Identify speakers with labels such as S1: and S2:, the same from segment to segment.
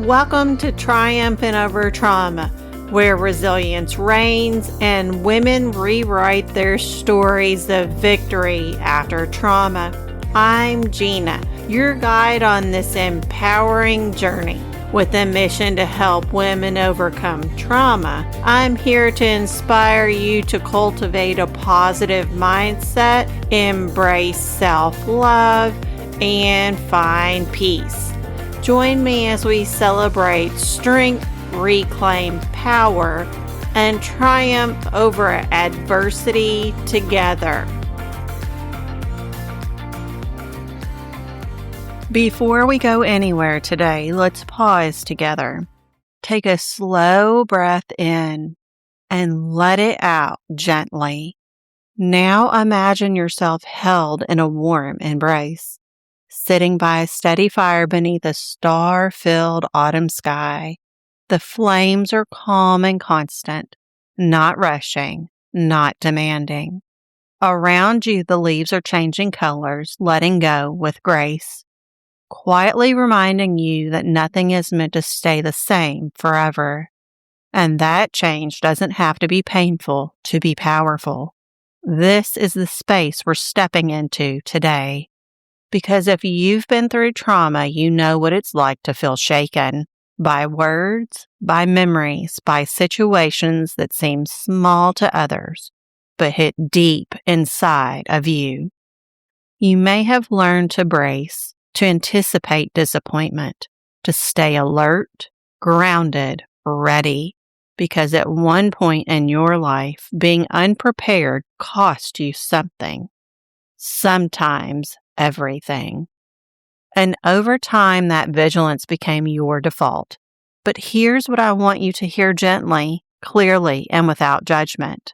S1: Welcome to Triumphant Over Trauma, where resilience reigns and women rewrite their stories of victory after trauma. I'm Gina, your guide on this empowering journey. With a mission to help women overcome trauma, I'm here to inspire you to cultivate a positive mindset, embrace self-love, and find peace. Join me as we celebrate strength, reclaim power, and triumph over adversity together. Before we go anywhere today, let's pause together. Take a slow breath in and let it out gently. Now imagine yourself held in a warm embrace, sitting by a steady fire beneath a star-filled autumn sky. The flames are calm and constant, not rushing, not demanding. Around you, the leaves are changing colors, letting go with grace, quietly reminding you that nothing is meant to stay the same forever. And that change doesn't have to be painful to be powerful. This is the space we're stepping into today. Because if you've been through trauma, you know what it's like to feel shaken by words, by memories, by situations that seem small to others, but hit deep inside of you. You may have learned to brace, to anticipate disappointment, to stay alert, grounded, ready, because at one point in your life, being unprepared cost you something. Sometimes everything. And over time, that vigilance became your default. But here's what I want you to hear gently, clearly, and without judgment.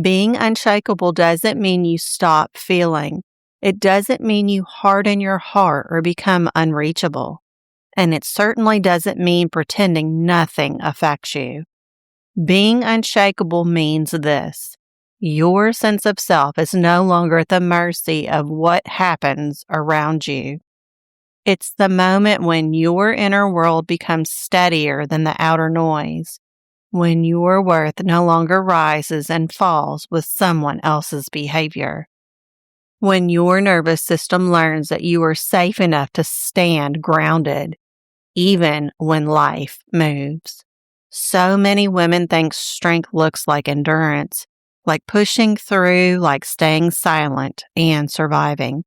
S1: Being unshakable doesn't mean you stop feeling. It doesn't mean you harden your heart or become unreachable. And it certainly doesn't mean pretending nothing affects you. Being unshakable means this. Your sense of self is no longer at the mercy of what happens around you. It's the moment when your inner world becomes steadier than the outer noise, when your worth no longer rises and falls with someone else's behavior, when your nervous system learns that you are safe enough to stand grounded, even when life moves. So many women think strength looks like endurance, like pushing through, like staying silent and surviving.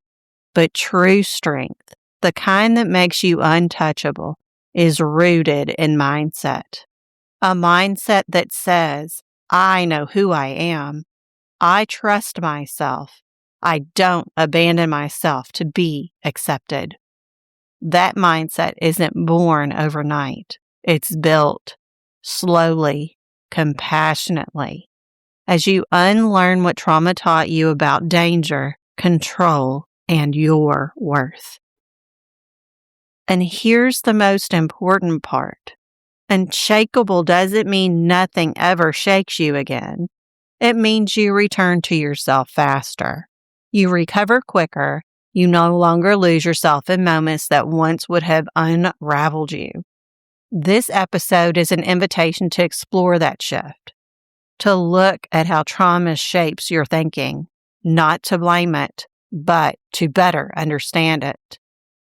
S1: But true strength, the kind that makes you untouchable, is rooted in mindset. A mindset that says, I know who I am. I trust myself. I don't abandon myself to be accepted. That mindset isn't born overnight. It's built slowly, compassionately. As you unlearn what trauma taught you about danger, control, and your worth. And here's the most important part. Unshakable doesn't mean nothing ever shakes you again. It means you return to yourself faster. You recover quicker. You no longer lose yourself in moments that once would have unraveled you. This episode is an invitation to explore that shift. To look at how trauma shapes your thinking, not to blame it, but to better understand it,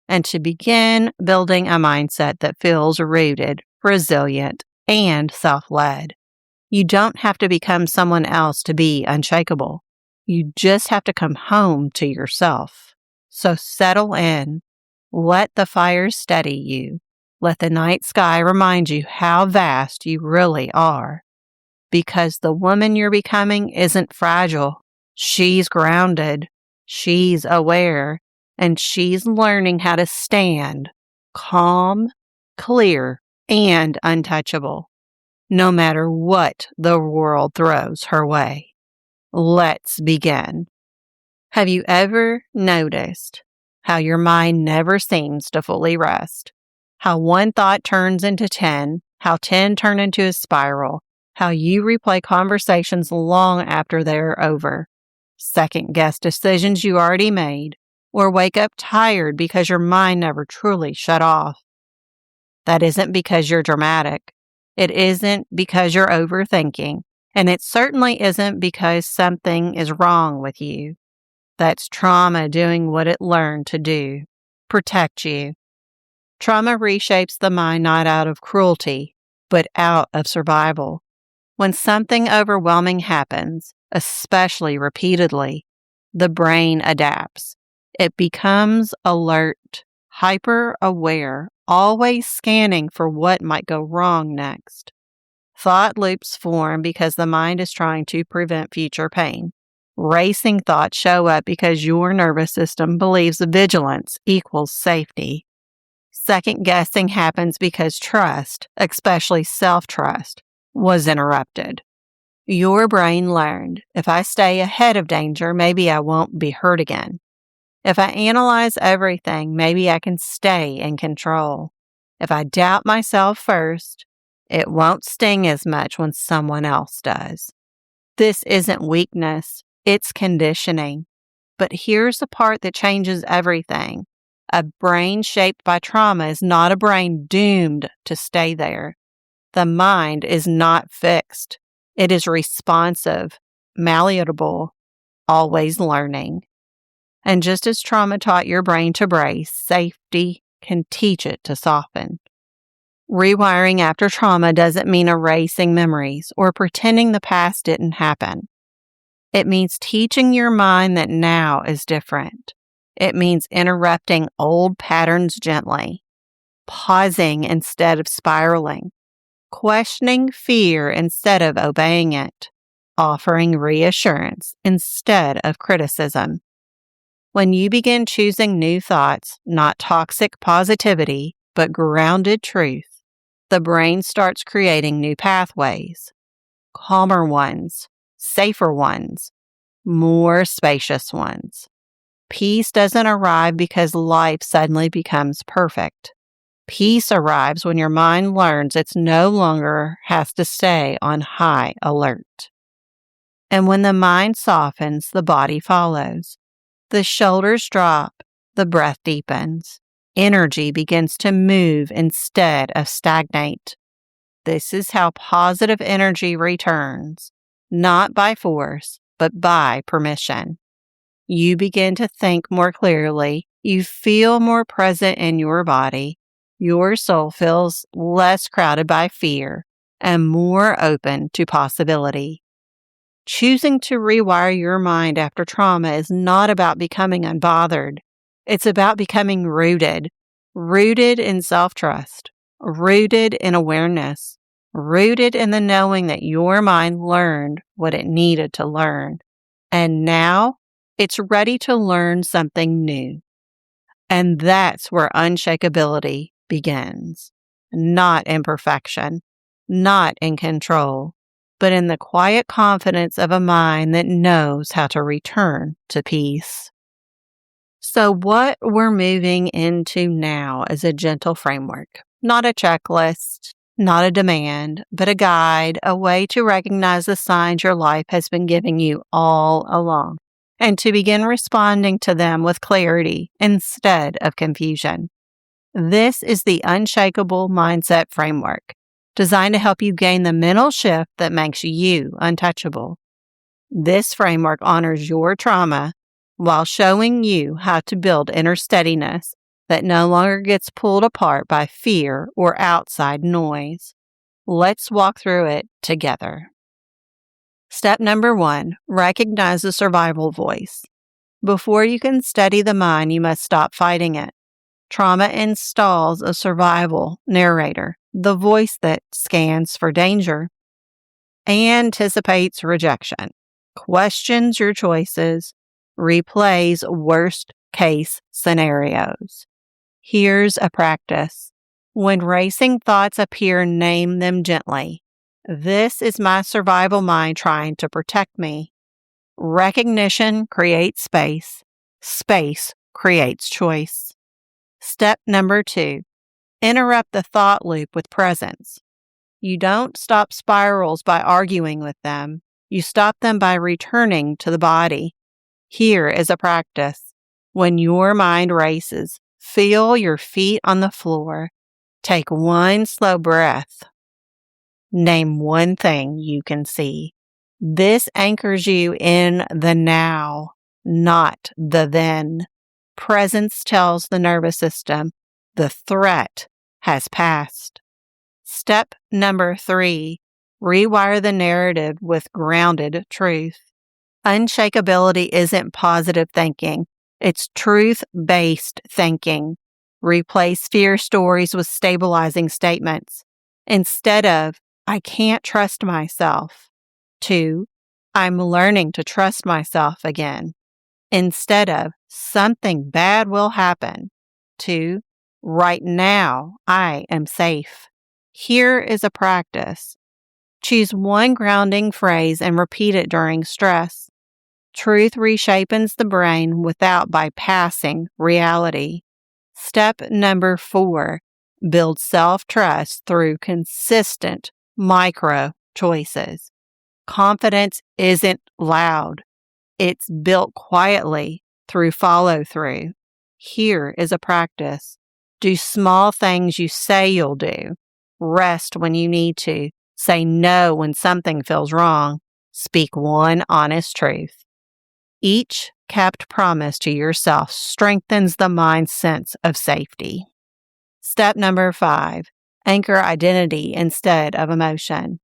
S1: and to begin building a mindset that feels rooted, resilient, and self-led. You don't have to become someone else to be unshakable. You just have to come home to yourself. So settle in. Let the fire steady you. Let the night sky remind you how vast you really are. Because the woman you're becoming isn't fragile. She's grounded. She's aware. And she's learning how to stand calm, clear, and untouchable, no matter what the world throws her way. Let's begin. Have you ever noticed how your mind never seems to fully rest? How one thought turns into 10, how 10 turn into a spiral, how you replay conversations long after they're over, second-guess decisions you already made, or wake up tired because your mind never truly shut off. That isn't because you're dramatic. It isn't because you're overthinking. And it certainly isn't because something is wrong with you. That's trauma doing what it learned to do, protect you. Trauma reshapes the mind not out of cruelty, but out of survival. When something overwhelming happens, especially repeatedly, the brain adapts. It becomes alert, hyper-aware, always scanning for what might go wrong next. Thought loops form because the mind is trying to prevent future pain. Racing thoughts show up because your nervous system believes vigilance equals safety. Second guessing happens because trust, especially self-trust, was interrupted. Your brain learned, if I stay ahead of danger, maybe I won't be hurt again. If I analyze everything, maybe I can stay in control. If I doubt myself first, it won't sting as much when someone else does. This isn't weakness, it's conditioning. But here's the part that changes everything. A brain shaped by trauma is not a brain doomed to stay there. The mind is not fixed. It is responsive, malleable, always learning. And just as trauma taught your brain to brace, safety can teach it to soften. Rewiring after trauma doesn't mean erasing memories or pretending the past didn't happen. It means teaching your mind that now is different. It means interrupting old patterns gently, pausing instead of spiraling, questioning fear instead of obeying it, offering reassurance instead of criticism. When you begin choosing new thoughts, not toxic positivity, but grounded truth, the brain starts creating new pathways, calmer ones, safer ones, more spacious ones. Peace doesn't arrive because life suddenly becomes perfect. Peace arrives when your mind learns it no longer has to stay on high alert. And when the mind softens, the body follows. The shoulders drop, the breath deepens. Energy begins to move instead of stagnate. This is how positive energy returns, not by force, but by permission. You begin to think more clearly. You feel more present in your body. Your soul feels less crowded by fear and more open to possibility. Choosing to rewire your mind after trauma is not about becoming unbothered. It's about becoming rooted in self-trust, rooted in awareness, rooted in the knowing that your mind learned what it needed to learn. And now it's ready to learn something new. And that's where unshakability begins. Not in perfection, not in control, but in the quiet confidence of a mind that knows how to return to peace. So what we're moving into now is a gentle framework, not a checklist, not a demand, but a guide, a way to recognize the signs your life has been giving you all along, and to begin responding to them with clarity instead of confusion. This is the Unshakable Mindset Framework, designed to help you gain the mental shift that makes you untouchable. This framework honors your trauma while showing you how to build inner steadiness that no longer gets pulled apart by fear or outside noise. Let's walk through it together. Step number 1, recognize the survival voice. Before you can steady the mind, you must stop fighting it. Trauma installs a survival narrator, the voice that scans for danger, anticipates rejection, questions your choices, replays worst-case scenarios. Here's a practice. When racing thoughts appear, name them gently. This is my survival mind trying to protect me. Recognition creates space. Space creates choice. Step number 2, interrupt the thought loop with presence. You don't stop spirals by arguing with them. You stop them by returning to the body. Here is a practice. When your mind races, feel your feet on the floor. Take one slow breath. Name one thing you can see. This anchors you in the now, not the then. Presence tells the nervous system the threat has passed. Step number 3, rewire the narrative with grounded truth. Unshakability isn't positive thinking. It's truth-based thinking. Replace fear stories with stabilizing statements. Instead of, I can't trust myself, to, I'm learning to trust myself again. Instead of, something bad will happen, to, right now, I am safe. Here is a practice. Choose one grounding phrase and repeat it during stress. Truth reshapes the brain without bypassing reality. Step number 4, build self-trust through consistent micro choices. Confidence isn't loud. It's built quietly through follow-through. Here is a practice. Do small things you say you'll do. Rest when you need to. Say no when something feels wrong. Speak one honest truth. Each kept promise to yourself strengthens the mind's sense of safety. Step number 5, anchor identity instead of emotion.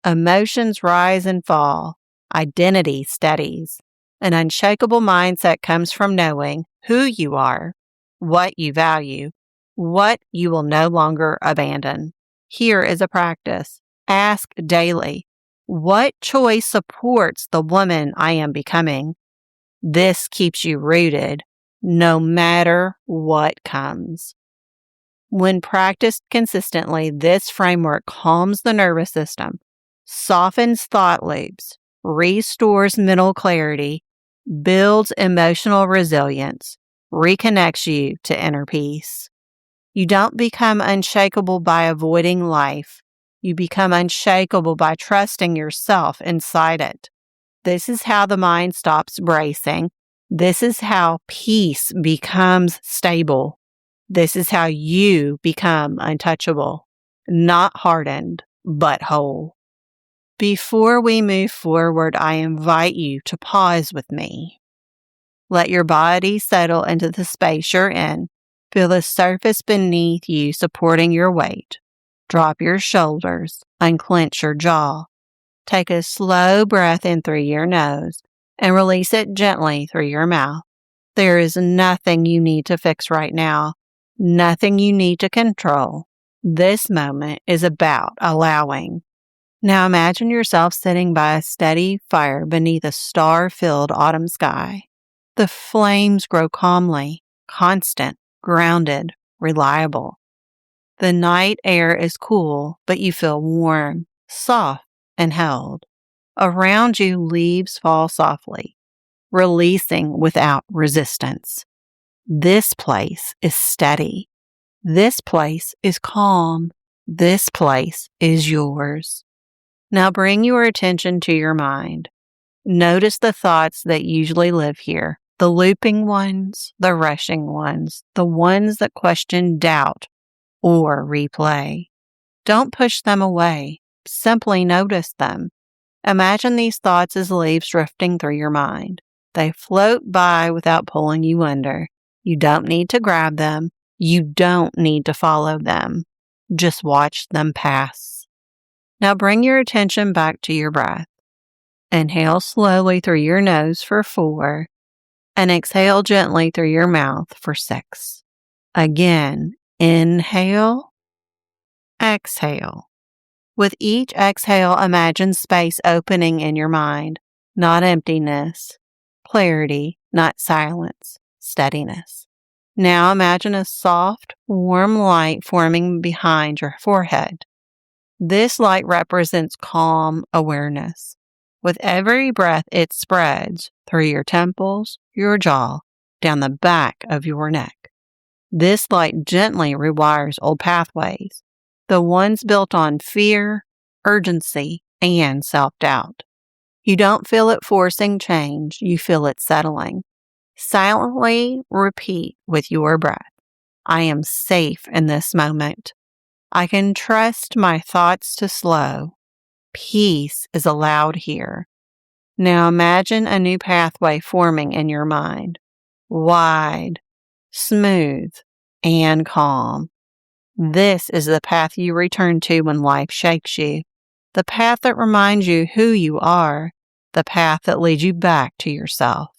S1: Emotions rise and fall. Identity steadies. An unshakable mindset comes from knowing who you are, what you value, what you will no longer abandon. Here is a practice. Ask daily, what choice supports the woman I am becoming? This keeps you rooted, no matter what comes. When practiced consistently, this framework calms the nervous system, softens thought loops, restores mental clarity, builds emotional resilience, reconnects you to inner peace. You don't become unshakable by avoiding life. You become unshakable by trusting yourself inside it. This is how the mind stops bracing. This is how peace becomes stable. This is how you become untouchable, not hardened, but whole. Before we move forward, I invite you to pause with me. Let your body settle into the space you're in. Feel the surface beneath you supporting your weight. Drop your shoulders, unclench your jaw. Take a slow breath in through your nose and release it gently through your mouth. There is nothing you need to fix right now, nothing you need to control. This moment is about allowing. Now imagine yourself sitting by a steady fire beneath a star-filled autumn sky. The flames grow calmly, constant, grounded, reliable. The night air is cool, but you feel warm, soft, and held. Around you, leaves fall softly, releasing without resistance. This place is steady. This place is calm. This place is yours. Now bring your attention to your mind. Notice the thoughts that usually live here, the looping ones, the rushing ones, the ones that question, doubt, or replay. Don't push them away. Simply notice them. Imagine these thoughts as leaves drifting through your mind. They float by without pulling you under. You don't need to grab them. You don't need to follow them. Just watch them pass. Now bring your attention back to your breath. Inhale slowly through your nose for 4, and exhale gently through your mouth for 6. Again, inhale, exhale. With each exhale, imagine space opening in your mind, not emptiness, clarity, not silence, steadiness. Now imagine a soft, warm light forming behind your forehead. This light represents calm awareness. With every breath, it spreads through your temples, your jaw, down the back of your neck. This light gently rewires old pathways, the ones built on fear, urgency, and self-doubt. You don't feel it forcing change, you feel it settling. Silently repeat with your breath, I am safe in this moment. I can trust my thoughts to slow. Peace is allowed here. Now imagine a new pathway forming in your mind. Wide, smooth, and calm. This is the path you return to when life shakes you. The path that reminds you who you are. The path that leads you back to yourself.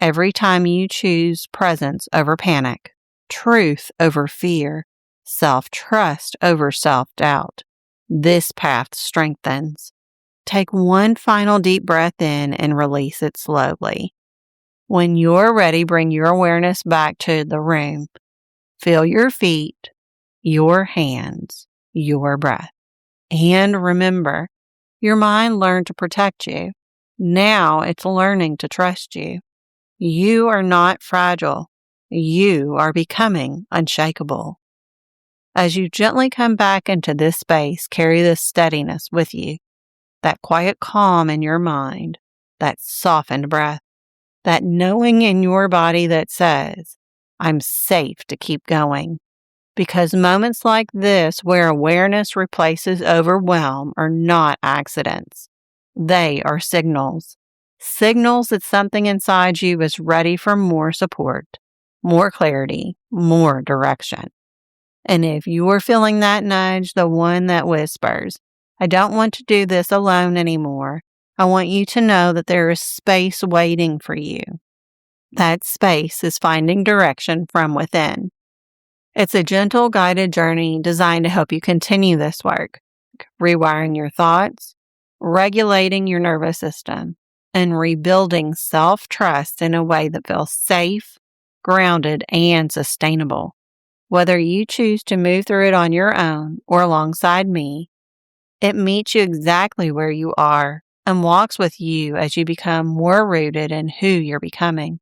S1: Every time you choose presence over panic, truth over fear, self-trust over self-doubt, this path strengthens. Take one final deep breath in and release it slowly. When you're ready, bring your awareness back to the room. Feel your feet, your hands, your breath. And remember, your mind learned to protect you. Now it's learning to trust you. You are not fragile. You are becoming unshakable. As you gently come back into this space, carry this steadiness with you. That quiet calm in your mind, that softened breath, that knowing in your body that says, I'm safe to keep going. Because moments like this, where awareness replaces overwhelm, are not accidents. They are signals. Signals that something inside you is ready for more support, more clarity, more direction. And if you're feeling that nudge, the one that whispers, I don't want to do this alone anymore, I want you to know that there is space waiting for you. That space is finding direction from within. It's a gentle, guided journey designed to help you continue this work, rewiring your thoughts, regulating your nervous system, and rebuilding self-trust in a way that feels safe, grounded, and sustainable. Whether you choose to move through it on your own or alongside me, it meets you exactly where you are and walks with you as you become more rooted in who you're becoming.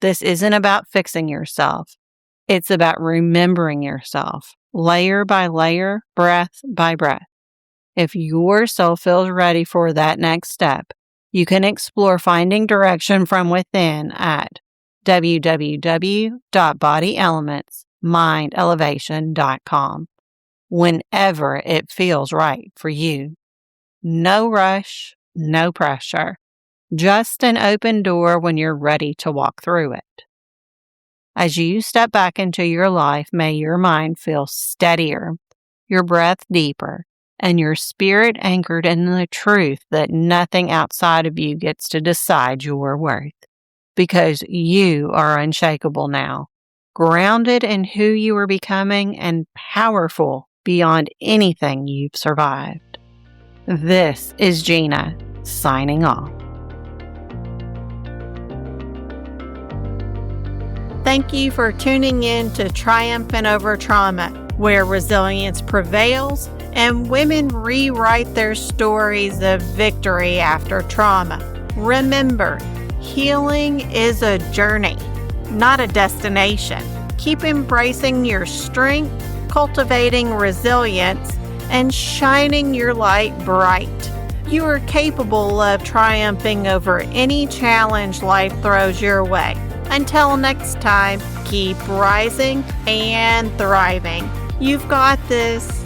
S1: This isn't about fixing yourself. It's about remembering yourself, layer by layer, breath by breath. If your soul feels ready for that next step, you can explore finding direction from within at www.bodyelementsmindelevation.com whenever it feels right for you. No rush, no pressure. Just an open door when you're ready to walk through it. As you step back into your life, may your mind feel steadier, your breath deeper, and your spirit anchored in the truth that nothing outside of you gets to decide your worth. Because you are unshakable now, grounded in who you are becoming and powerful beyond anything you've survived. This is Gina, signing off. Thank you for tuning in to Triumphant Over Trauma, where resilience prevails and women rewrite their stories of victory after trauma. Remember, healing is a journey, not a destination. Keep embracing your strength, cultivating resilience, and shining your light bright. You are capable of triumphing over any challenge life throws your way. Until next time, keep rising and thriving. You've got this.